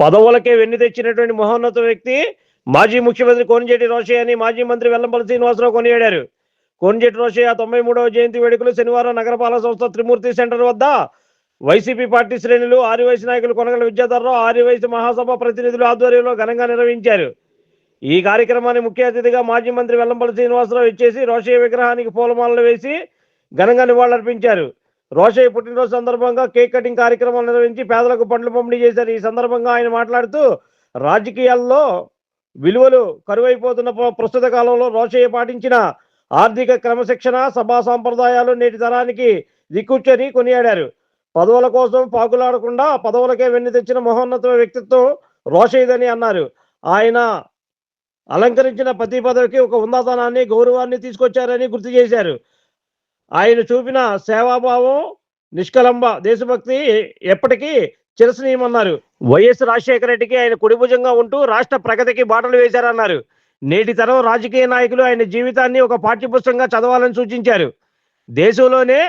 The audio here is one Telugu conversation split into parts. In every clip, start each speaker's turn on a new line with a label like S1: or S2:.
S1: పదవులకే వెన్ను తెచ్చినటువంటి మహోన్నత వ్యక్తి మాజీ ముఖ్యమంత్రి కోనిజేటి రోశయ్య అని మాజీ మంత్రి వెల్లంపల్లి శ్రీనివాసరావు కొనియాడారు. కోనిజేటి రోశయ్య 93వ జయంతి వేడుకలు శనివారం నగరపాలక సంస్థ త్రిమూర్తి సెంటర్ వద్ద వైసీపీ పార్టీ శ్రేణులు, ఆర్యవైశ్య నాయకులు కొనగల విద్యాధరరావు, ఆర్యవైశ్య మహాసభ ప్రతినిధుల ఆధ్వర్యంలో ఘనంగా నిర్వహించారు. ఈ కార్యక్రమాన్ని ముఖ్య అతిథిగా మాజీ మంత్రి వెల్లంపల్లి శ్రీనివాసరావు ఇచ్చేసి రోశయ్య విగ్రహానికి పూలమాలలు వేసి ఘనంగా నివాళులర్పించారు. రోశయ్య పుట్టినరోజు సందర్భంగా కేక్ కటింగ్ కార్యక్రమాలు నిర్వహించి పేదలకు పండ్లు పంపిణీ చేశారు. ఈ సందర్భంగా ఆయన మాట్లాడుతూ రాజకీయాల్లో విలువలు కరువైపోతున్న ప్రస్తుత కాలంలో రోశయ్య పాటించిన ఆర్థిక క్రమశిక్షణ, సభా సాంప్రదాయాలు నేటి తరానికి దిక్కుచ్చని కొనియాడారు. పదవుల కోసం పాకులాడకుండా పదవులకే వెన్ను తెచ్చిన మహోన్నత వ్యక్తిత్వం రోశయ్యదని అన్నారు. ఆయన అలంకరించిన ప్రతి పదవికి ఒక ఉన్నతనాన్ని, గౌరవాన్ని తీసుకొచ్చారని గుర్తు చేశారు. ఆయన చూపిన సేవాభావం, నిష్కలంబ దేశభక్తి ఎప్పటికీ చిరస్నీయమన్నారు. వైఎస్ రాజశేఖర రెడ్డికి ఆయన కుడిభుజంగా ఉంటూ రాష్ట్ర ప్రగతికి బాటలు వేశారన్నారు. నేటి తరం రాజకీయ నాయకులు ఆయన జీవితాన్ని ఒక పాఠ్యపుస్తకంగా చదవాలని సూచించారు. దేశంలోనే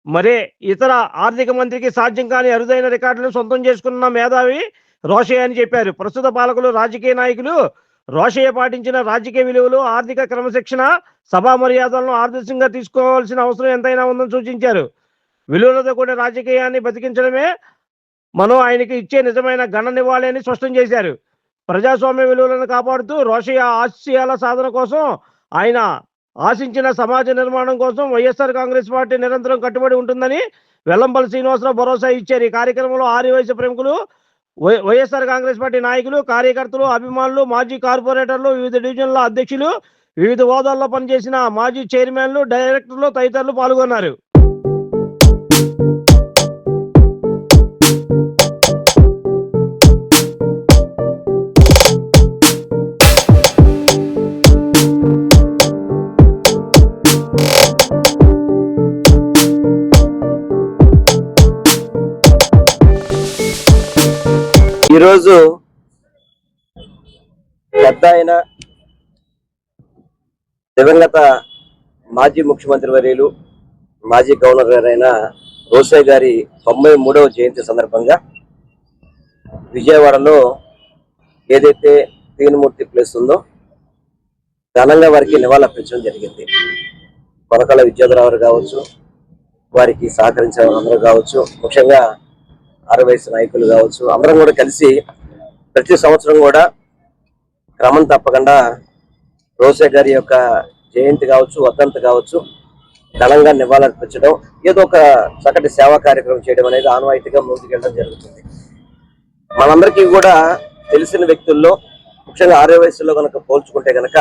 S1: మరే ఇతర ఆర్థిక మంత్రికి సాధ్యం కాని అరుదైన రికార్డులను సొంతం చేసుకున్న మేధావి రోశయ్య అని చెప్పారు. ప్రస్తుత పాలకులు, రాజకీయ నాయకులు రోశయ్య పాటించిన రాజకీయ విలువలు, ఆర్థిక క్రమశిక్షణ, సభా మర్యాదలను ఆదర్శంగా తీసుకోవాల్సిన అవసరం ఎంతైనా ఉందని సూచించారు. విలువలతో కూడిన రాజకీయాన్ని బతికించడమే మనం ఆయనకి ఇచ్చే నిజమైన ఘన నివాళి అని స్పష్టం చేశారు. ప్రజాస్వామ్య విలువలను కాపాడుతూ రోశయ్య ఆశయాల సాధన కోసం, ఆయన ఆశించిన సమాజ నిర్మాణం కోసం వైఎస్ఆర్ కాంగ్రెస్ పార్టీ నిరంతరం కట్టుబడి ఉంటుందని వెల్లంపల్లి శ్రీనివాసరావు భరోసా ఇచ్చారు. ఈ కార్యక్రమంలో ఆర్యవైశ్య ప్రముఖులు, వైఎస్ఆర్ కాంగ్రెస్ పార్టీ నాయకులు, కార్యకర్తలు, అభిమానులు, మాజీ కార్పొరేటర్లు, వివిధ డివిజన్ల అధ్యక్షులు, వివిధ హోదాల్లో పనిచేసిన మాజీ చైర్మన్లు, డైరెక్టర్లు తదితరులు పాల్గొన్నారు.
S2: ఈరోజు పెద్ద ఆయన దివంగత మాజీ ముఖ్యమంత్రి వర్యులు, మాజీ గవర్నర్ గారైన రోశయ్య గారి 93వ జయంతి సందర్భంగా విజయవాడలో ఏదైతే తీన్మూర్తి ప్లేస్ ఉందో ఘనంగా వారికి నివాళులర్పించడం జరిగింది. కొనకల విద్యాధరరావు కావచ్చు, వారికి సహకరించిన అందరూ కావచ్చు, ముఖ్యంగా ఆర్యవైశ్య నాయకులు కావచ్చు, అందరం కూడా కలిసి ప్రతి సంవత్సరం కూడా క్రమం తప్పకుండా రోశయ్య గారి యొక్క జయంతి కావచ్చు, వర్ధంతి కావచ్చు ఘనంగా నివాళులర్పించడం, ఏదో ఒక చక్కటి సేవా కార్యక్రమం చేయడం అనేది ఆనవాయితీగా ముందుకెళ్ళడం జరుగుతుంది. మనందరికీ కూడా తెలిసిన వ్యక్తుల్లో, ముఖ్యంగా ఆర్యవైశ్యుల్లో కనుక పోల్చుకుంటే కనుక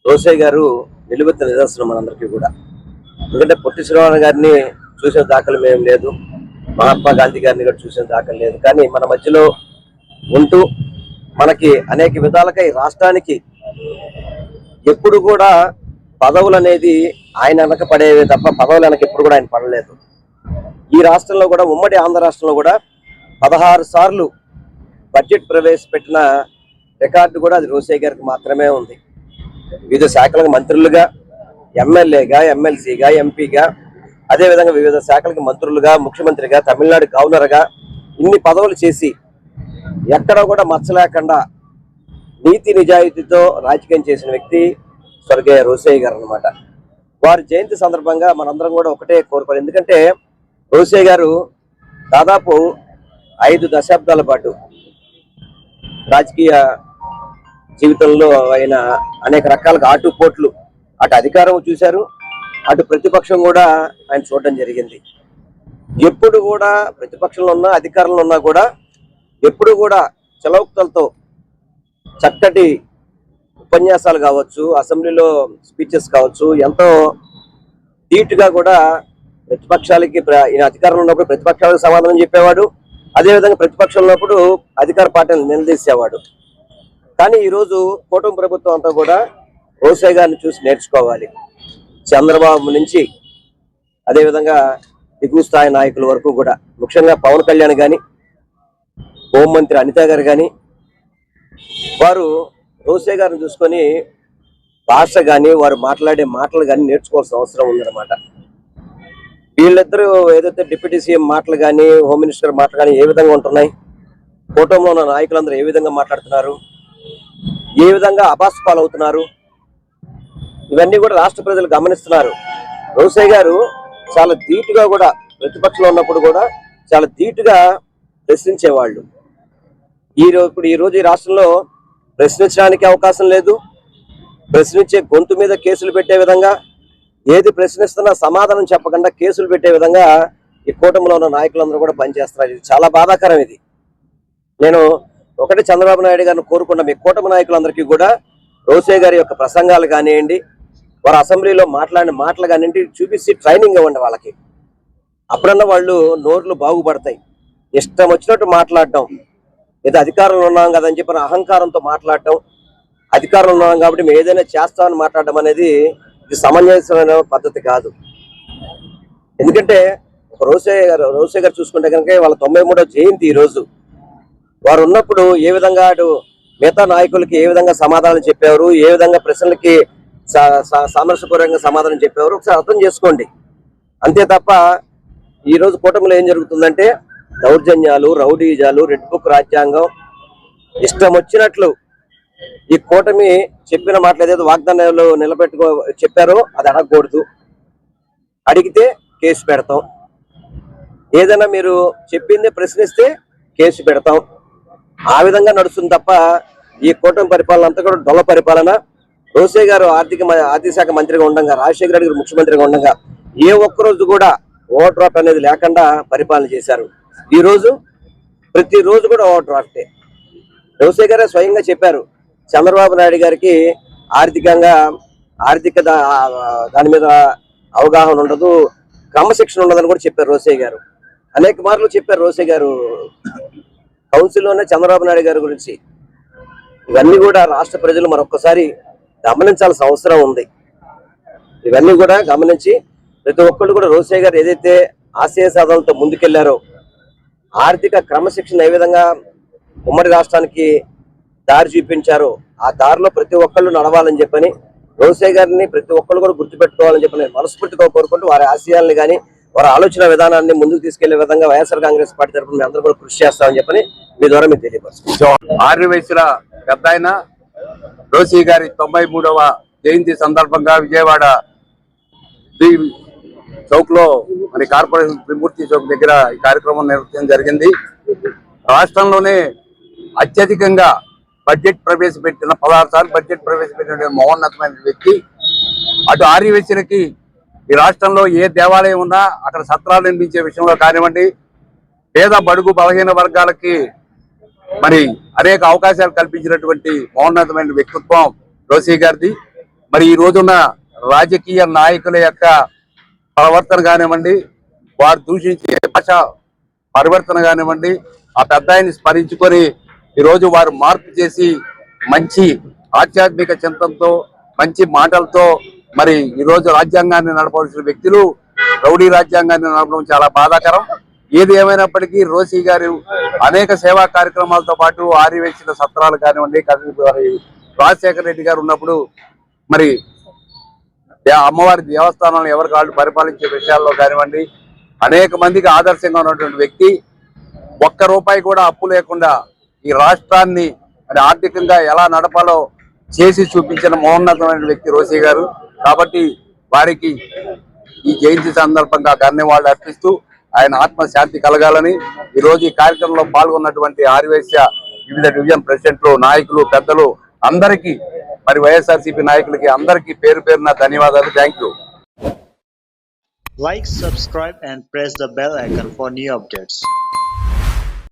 S2: రోశయ్య గారు నిలువెత్తిన నిదర్శనం మనందరికీ కూడా. ఎందుకంటే పొట్టి శ్రీరాములు గారిని చూసిన దాఖలు ఏం లేదు, మహాత్మా గాంధీ గారిని కూడా చూసిన దాఖలు లేదు. కానీ మన మధ్యలో ఉంటూ మనకి అనేక విధాలుగా ఈ రాష్ట్రానికి ఎప్పుడు కూడా పదవులు అనేది ఆయన వెనక పడేవే తప్ప పదవులు వెనక ఎప్పుడు కూడా ఆయన పడలేదు. ఈ రాష్ట్రంలో కూడా, ఉమ్మడి ఆంధ్ర రాష్ట్రంలో కూడా 16 సార్లు బడ్జెట్ ప్రవేశపెట్టిన రికార్డు కూడా అది రోశయ్య గారికి మాత్రమే ఉంది. వివిధ శాఖలకు మంత్రులుగా, ఎమ్మెల్యేగా, ఎమ్మెల్సీగా, ఎంపీగా, అదేవిధంగా వివిధ శాఖలకు మంత్రులుగా, ముఖ్యమంత్రిగా, తమిళనాడు గవర్నర్గా ఇన్ని పదవులు చేసి ఎక్కడ కూడా మచ్చలేకుండా నీతి నిజాయితీతో రాజకీయం చేసిన వ్యక్తి స్వర్గీయ రోశయ్య గారు అన్నమాట. వారి జయంతి సందర్భంగా మనందరం కూడా ఒకటే కోరుకోవాలి. ఎందుకంటే రోశయ్య గారు దాదాపు 5 దశాబ్దాల పాటు రాజకీయ జీవితంలో ఆయన అనేక రకాలుగా ఆటుపోట్లు, అటు అధికారం చూశారు, అటు ప్రతిపక్షం కూడా ఆయన చూడడం జరిగింది. ఎప్పుడు కూడా ప్రతిపక్షంలో ఉన్నా, అధికారంలో ఉన్నా కూడా ఎప్పుడు కూడా చలవక్తలతో చక్కటి ఉపన్యాసాలు కావచ్చు, అసెంబ్లీలో స్పీచెస్ కావచ్చు, ఎంతో ధీటుగా కూడా ప్రతిపక్షాలకి, ఈయన అధికారంలో ఉన్నప్పుడు ప్రతిపక్షాలకు సమాధానం చెప్పేవాడు, అదేవిధంగా ప్రతిపక్షంలో ఉన్నప్పుడు అధికార పార్టీని నిలదీసేవాడు. కానీ ఈరోజు కూటమి ప్రభుత్వం అంతా కూడా రోశయ్య గారిని చూసి నేర్చుకోవాలి. చంద్రబాబు నుంచి అదేవిధంగా దిగువ స్థాయి నాయకుల వరకు కూడా, ముఖ్యంగా పవన్ కళ్యాణ్ కానీ, హోంమంత్రి అనిత గారు కానీ, వారు రోశయ్య గారిని చూసుకొని భాష కానీ, వారు మాట్లాడే మాటలు కానీ నేర్చుకోవాల్సిన అవసరం ఉందన్నమాట. వీళ్ళిద్దరూ ఏదైతే డిప్యూటీ సీఎం మాటలు కానీ, హోమ్ మినిస్టర్ మాటలు కానీ ఏ విధంగా ఉంటున్నాయి, కూటమిలో ఉన్న నాయకులందరూ ఏ విధంగా మాట్లాడుతున్నారు, ఏ విధంగా అబాస్ పాలవుతున్నారు, ఇవన్నీ కూడా రాష్ట్ర ప్రజలు గమనిస్తున్నారు. రోసయ్య గారు చాలా ధీటుగా కూడా ప్రతిపక్షంలో ఉన్నప్పుడు కూడా చాలా ధీటుగా ప్రశ్నించేవాళ్ళు. ఇప్పుడు ఈ రోజు ఈ రాష్ట్రంలో ప్రశ్నించడానికి అవకాశం లేదు. ప్రశ్నించే గొంతు మీద కేసులు పెట్టే విధంగా, ఏది ప్రశ్నిస్తున్నా సమాధానం చెప్పకుండా కేసులు పెట్టే విధంగా ఈ కూటమిలో ఉన్న నాయకులందరూ కూడా పనిచేస్తున్నారు. ఇది చాలా బాధాకరం. ఇది నేను ఒకటి చంద్రబాబు నాయుడు గారిని కోరుకున్న మీ కూటమి నాయకులందరికీ కూడా రోసయ్య గారి యొక్క ప్రసంగాలు కానివ్వండి, వారు అసెంబ్లీలో మాట్లాడిన మాటలు కానివ్వండి చూపించి ట్రైనింగ్ ఇవ్వండి వాళ్ళకి. అప్పుడన్నా వాళ్ళు నోర్లు బాగుపడతాయి. ఇష్టం వచ్చినట్టు మాట్లాడటం, ఏదో అధికారంలో ఉన్నాం కదని చెప్పిన అహంకారంతో మాట్లాడటం, అధికారంలో ఉన్నాం కాబట్టి మేము ఏదైనా చేస్తామని మాట్లాడడం అనేది ఇది సమంజసమైన పద్ధతి కాదు. ఎందుకంటే ఒక రోసయ్య గారు చూసుకుంటే కనుక వాళ్ళ 93వ జయంతి ఈ రోజు. వారు ఉన్నప్పుడు ఏ విధంగా అటు మిగతా నాయకులకి ఏ విధంగా సమాధానం చెప్పేవారు, ఏ విధంగా ప్రశ్నలకి సామరస్యపూర్వకంగా సమాధానం చెప్పేవారు ఒకసారి అర్థం చేసుకోండి. అంతే తప్ప ఈ రోజు కూటమిలో ఏం జరుగుతుందంటే దౌర్జన్యాలు, రౌడీజాలు, రెడ్ బుక్ రాజ్యాంగం, ఇష్టం వచ్చినట్లు ఈ కూటమి చెప్పిన మాటలు ఏదైతే వాగ్దానాలు చెప్పారో అది అడగకూడదు. అడిగితే కేసు పెడతాం. ఏదైనా మీరు చెప్పిందే ప్రశ్నిస్తే కేసు పెడతాం. ఆ విధంగా నడుస్తుంది తప్ప ఈ కూటమి పరిపాలన అంతా కూడా డొల్ల పరిపాలన. రోసయ్య గారు ఆర్థిక శాఖ మంత్రిగా ఉండగా, రాజశేఖర రెడ్డి గారు ముఖ్యమంత్రిగా ఉండగా ఏ ఒక్కరోజు కూడా ఓవర్ డ్రాఫ్ట్ అనేది లేకుండా పరిపాలన చేశారు. ఈ రోజు ప్రతిరోజు కూడా ఓవర్ డ్రాఫ్టే. రోసయ్య గారే స్వయంగా చెప్పారు, చంద్రబాబు నాయుడు గారికి ఆర్థిక దాని మీద అవగాహన ఉండదు, క్రమశిక్షణ ఉండదని కూడా చెప్పారు రోసయ్య గారు. అనేక మార్లు చెప్పారు రోసయ్య గారు కౌన్సిల్లోనే చంద్రబాబు నాయుడు గారి గురించి. ఇవన్నీ కూడా రాష్ట్ర ప్రజలు మరొకసారి గమనించాల్సిన అవసరం ఉంది. ఇవన్నీ కూడా గమనించి ప్రతి ఒక్కళ్ళు కూడా రోసయ్య గారు ఏదైతే ఆశయ సాధనలతో ముందుకెళ్లారో, ఆర్థిక క్రమశిక్షణ ఏ విధంగా ఉమ్మడి రాష్ట్రానికి దారి చూపించారో ఆ దారిలో ప్రతి ఒక్కళ్ళు నడవాలని చెప్పని రోసయ్య గారిని ప్రతి ఒక్కళ్ళు కూడా గుర్తుపెట్టుకోవాలని చెప్పి నేను మనస్ఫూర్తిగా కోరుకుంటూ వారి ఆశయాల్ని కానీ వారి ఆలోచన విధానాన్ని ముందుకు తీసుకెళ్లే విధంగా వైఎస్ఆర్ కాంగ్రెస్ పార్టీ తరఫున మేము అందరూ కూడా కృషి చేస్తామని చెప్పని మీ ద్వారా మీకు తెలియపరుస్తున్నాం.
S3: 6 వయసుల పెద్ద ఆయన రోసయ్య గారి 93వ జయంతి సందర్భంగా విజయవాడ చౌక్ లో మరి కార్పొరేషన్ త్రిమూర్తి చౌక్ దగ్గర ఈ కార్యక్రమం నిర్వహించడం జరిగింది. రాష్ట్రంలోనే అత్యధికంగా బడ్జెట్ ప్రవేశపెట్టిన 16 సార్లు బడ్జెట్ ప్రవేశపెట్టిన మహోన్నతమైన వ్యక్తి. అటు ఆర్యవైశ్యులకి ఈ రాష్ట్రంలో ఏ దేవాలయం ఉన్నా అక్కడ సత్రాలు నిర్మించే విషయంలో కానివ్వండి, పేద బడుగు బలహీన వర్గాలకి మరి అనేక అవకాశాలు కల్పించినటువంటి మహోన్నతమైన వ్యక్తిత్వం రోసయ్య గారిది. మరి ఈ రోజున్న రాజకీయ నాయకుల యొక్క ప్రవర్తన కానివ్వండి, వారు దూషించే భాష పరివర్తన కానివ్వండి, ఆ పెద్ద ఆయన్ని స్మరించుకొని ఈరోజు వారు మార్పు చేసి మంచి ఆధ్యాత్మిక చింతనతో మంచి మాటలతో మరి ఈరోజు రాజ్యాంగాన్ని నడపవలసిన వ్యక్తులు రౌడీ రాజ్యాంగాన్ని నడపడం చాలా బాధాకరం. ఏది ఏమైనప్పటికీ రోసయ్య గారు అనేక సేవా కార్యక్రమాలతో పాటు ఆర్యవేశ్యుల సత్రాలు కానివ్వండి, రాజశేఖర రెడ్డి గారు ఉన్నప్పుడు మరి అమ్మవారి దేవస్థానాలను ఎవరికి వాళ్ళు పరిపాలించే విషయాల్లో కానివ్వండి అనేక మందికి ఆదర్శంగా ఉన్నటువంటి వ్యక్తి. ఒక్క రూపాయి కూడా అప్పు లేకుండా ఈ రాష్ట్రాన్ని మరి ఆర్థికంగా ఎలా నడపాలో చేసి చూపించిన మహోన్నతమైన వ్యక్తి రోసయ్య గారు. కాబట్టి వారికి ఈ జయంతి సందర్భంగా ధన్యవాదాలు అర్పిస్తూ ఆయన ఆత్మశాంతి కలగాలని ఈరోజు ఈ కార్యక్రమంలో పాల్గొన్నటువంటి ఆర్యవైశ్య వివిధ డివిజన్ ప్రెసిడెంట్లు, నాయకులు, పెద్దలు అందరికీ మరి వైఎస్ఆర్సీపీ నాయకులకి అందరికీ పేరు పేరున ధన్యవాదాలు. Thank you.
S4: Like, subscribe and press the bell icon for new updates.